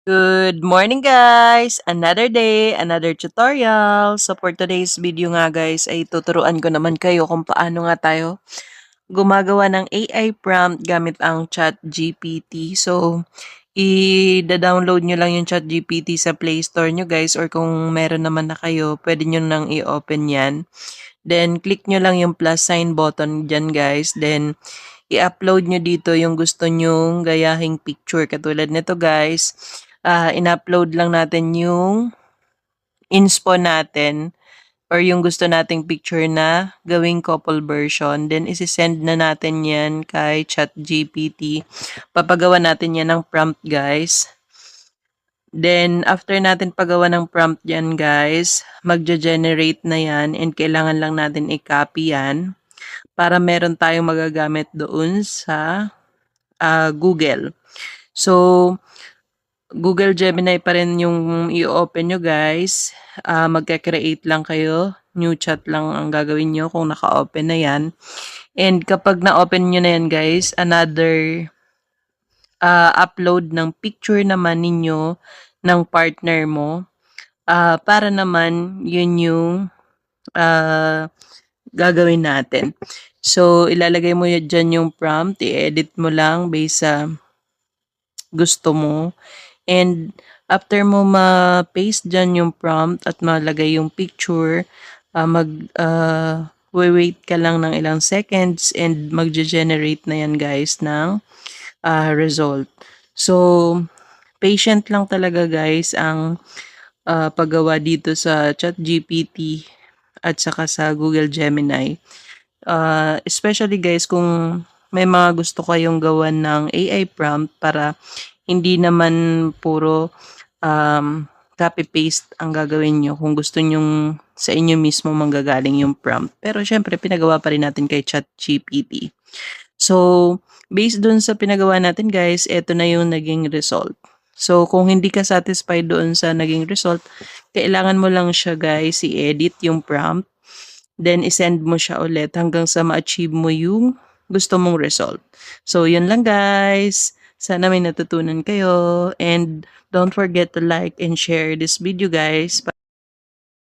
Good morning guys! Another day, another tutorial. So for today's video nga guys ay tuturuan ko naman kayo kung paano nga tayo gumagawa ng AI prompt gamit ang ChatGPT. So i-download nyo lang yung ChatGPT sa Play Store nyo guys, or kung meron naman na kayo, pwede nyo nang i-open yan. Then click nyo lang yung plus sign button dyan guys. Then i-upload nyo dito yung gusto nyong gayahing picture. Katulad nito guys, in-upload lang natin yung inspo natin or yung gusto nating picture na gawing couple version. Then isi-send na natin yan kay ChatGPT. Papagawa natin yan ng prompt guys. Then, after natin pagawa ng prompt yan guys, magja-generate na yan and kailangan lang natin i-copy yan para meron tayong magagamit doon sa Google. So, Google Gemini pa rin yung i-open nyo guys. Magka-create lang kayo. New chat lang ang gagawin nyo kung naka-open na yan. And kapag na-open nyo na yan guys, another upload ng picture naman ninyo ng partner mo. Para naman yun yung gagawin natin. So, ilalagay mo dyan yung prompt, i-edit mo lang based sa gusto mo. And after mo ma-paste dyan yung prompt at malagay yung picture, wait ka lang ng ilang seconds and magge-generate na yan guys ng result. So, patient lang talaga guys ang paggawa dito sa ChatGPT at saka sa Google Gemini. Especially guys kung may mga gusto kayong gawan ng AI prompt para hindi naman puro copy-paste ang gagawin nyo kung gusto nyong sa inyo mismo manggagaling yung prompt. Pero syempre, pinagawa pa rin natin kay ChatGPT. So, based dun sa pinagawa natin guys, eto na yung naging result. So, kung hindi ka satisfied doon sa naging result, kailangan mo lang siya guys i-edit yung prompt. Then, isend mo siya ulit hanggang sa ma-achieve mo yung gusto mong result. So, yun lang guys. Sana may natutunan kayo. And don't forget to like and share this video guys.